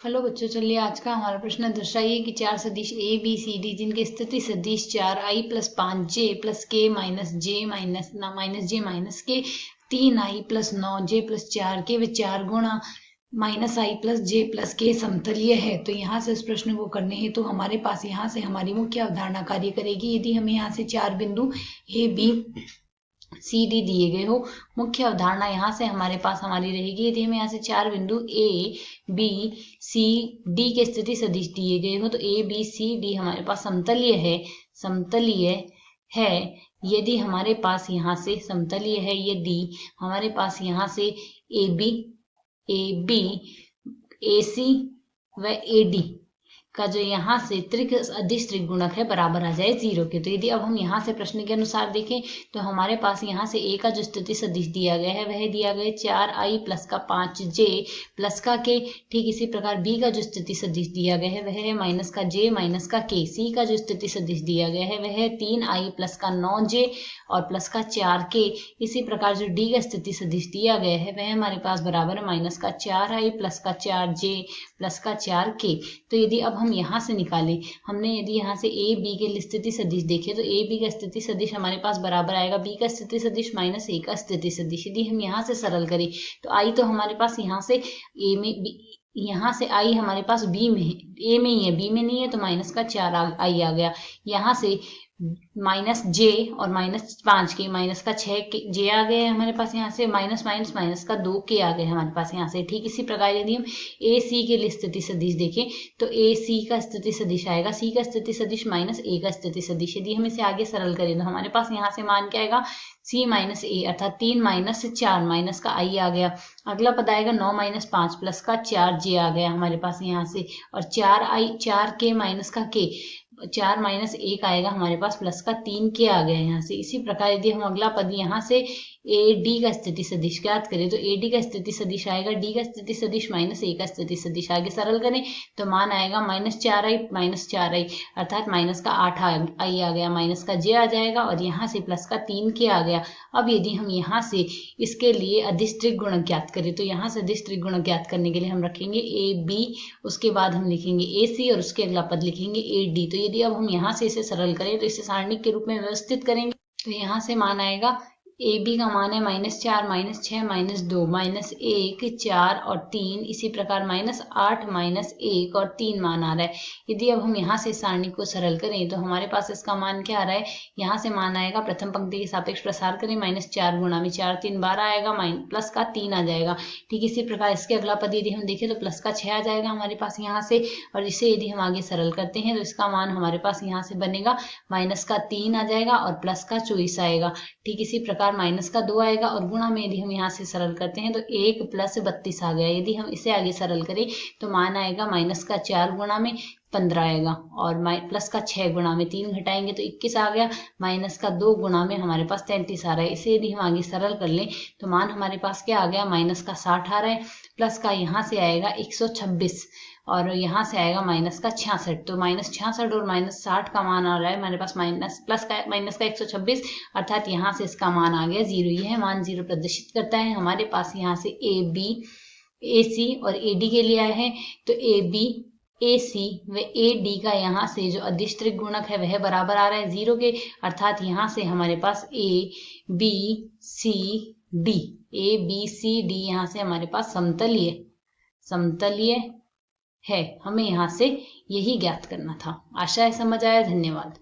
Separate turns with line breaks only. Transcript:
Hello बच्चों, चलिए आज का हमारा प्रश्न दर्शाइए कि चार सदिश ए बी सी डी जिनके स्थिति सदिश 4i+5j प्लस के माइनस जे माइनस के 3i+9j+4 के व 4 गुणा -i+j+k समतलीय है। तो यहाँ से इस प्रश्न को करने हेतु तो हमारे पास यहाँ से हमारी मुख्य अवधारणा कार्य करेगी। यदि हमें यहाँ से चार बिंदु ए बी सी डी दिए गए हो, मुख्य अवधारणा यहाँ से हमारे पास हमारी रहेगी। यदि हमें यहाँ से चार बिंदु ए बी सी डी के स्थिति सदिश दिए गए हो तो ए बी सी डी हमारे पास समतलीय है। यदि हमारे पास यहाँ से समतलीय है, यदि हमारे पास यहाँ से ए बी ए सी व ए डी का जो यहाँ से अदिश त्रिगुणक है बराबर आ जाए 0 के। तो यदि अब हम यहाँ से प्रश्न के अनुसार देखें तो हमारे पास यहाँ से ए का जो स्थिति सदिश दिया गया है वह दिया गया 4i+5j प्लस का के। ठीक इसी प्रकार बी का जो स्थिति सदिश दिया गया है वह है -j-k। सी का जो स्थिति सदिश दिया गया है वह है 3i+9j और प्लस का 4k। इसी प्रकार जो डी का स्थिति सदिश दिया गया है वह हमारे पास बराबर है -4i प्लस का 4j प्लस का 4k। तो यदि अब हम यहाँ से निकालें, हमने यदि यहाँ से ए बी के स्थिति सदिश देखे तो ए बी का स्थिति सदिश हमारे पास बराबर आएगा बी का स्थिति सदिश माइनस ए का स्थिति सदिश। यदि हम यहाँ से सरल करें तो आई तो हमारे पास यहाँ से ए में यहाँ से आई हमारे पास बी में है, ए में ही है, बी में नहीं है, तो माइनस का 4i आ गया। यहाँ से माइनस जे और -5 के माइनस का 6 के जे आ गए हमारे पास। यहाँ से माइनस का 2 के आ गए हमारे पास यहाँ से। ठीक इसी प्रकार यदि हम ए सी के लिए स्थिति सदिश देखें तो ए सी का स्थिति सदिश आएगा सी का स्थिति सदिश माइनस ए का स्थिति सदिश। यदि हम इसे आगे सरल करें तो हमारे पास यहाँ से मान क्या आएगा सी माइनस ए अर्थात 3 माइनस 4 माइनस का आई आ गया। अगला पद आएगा 9-5 प्लस का 4j आ गया हमारे पास यहाँ से, और 4k माइनस का k 4 माइनस 1 आएगा हमारे पास प्लस का 3k आ गया यहाँ से। इसी प्रकार यदि हम अगला पद यहाँ से ए डी का स्थिति सदिश ज्ञात करें तो ए डी का स्थिति सदिश आएगा डी का स्थिति सदिश माइनस ए का स्थिति सदिश। आगे सरल करें तो मान आएगा -4i अर्थात माइनस का 8i आ गया, माइनस का j आ जाएगा और यहाँ से प्लस का 3k आ गया। अब यदि हम यहाँ से इसके लिए अदिश त्रिगुणक ज्ञात करें तो यहाँ से अदिश त्रिगुणक ज्ञात करने के लिए हम रखेंगे ए बी, उसके बाद हम लिखेंगे ए सी और उसके अगला पद लिखेंगे ए डी। तो यदि अब हम यहाँ से इसे सरल करें तो इसे सारणिक के रूप में व्यवस्थित करेंगे तो यहाँ से मान आएगा ए बी का मान है -4 -6 -2 -1 4 और 3। इसी प्रकार -8 -1 और 3 मान आ रहा है। यदि अब हम यहाँ से सारणी को सरल करें तो हमारे पास इसका मान क्या आ रहा है, यहाँ से मान आएगा प्रथम पंक्ति के सापेक्ष प्रसार करें -4 गुणा में 4 3 12 आएगा प्लस का 3 आ जाएगा। ठीक इसी प्रकार इसके अगला पद यदि हम देखें तो प्लस का 6 आ जाएगा हमारे पास यहाँ से, और इसे यदि हम आगे सरल करते हैं तो इसका मान हमारे पास यहाँ से बनेगा माइनस का 3 आ जाएगा और प्लस का 24 आएगा। ठीक इसी प्रकार माइनस का 2 आएगा और गुणा में यदि हम यहाँ से सरल करते हैं तो 1 प्लस 32 आ गया। यदि हम इसे आगे सरल करें तो मान आएगा माइनस का 4 गुणा में 15 आएगा और प्लस का 6 गुणा में 3 घटाएंगे तो 21 आ गया। माइनस का 2 गुणा में हमारे पास 33 आ रहा है। इसे यदि हम आगे सरल कर लें तो मान हमारे पास क्या आ गया, माइनस का 60 आ रहा है, प्लस का यहाँ से आएगा 126 और यहाँ से आएगा माइनस का 66। तो -66 और -60 का मान आ रहा है हमारे पास माइनस का 126 अर्थात यहाँ से इसका मान आ गया 0। यह मान 0 प्रदर्शित करता है। हमारे पास यहाँ से ए बी ए सी और ए डी के लिए आए हैं तो ए बी ए सी व ए डी का यहाँ से जो अदिश त्रिगुणक है वह बराबर आ रहा है 0 के, अर्थात यहाँ से हमारे पास ए बी सी डी यहाँ से हमारे पास समतलीय है। हमें यहाँ से यही ज्ञात करना था। आशा है समझ आया। धन्यवाद।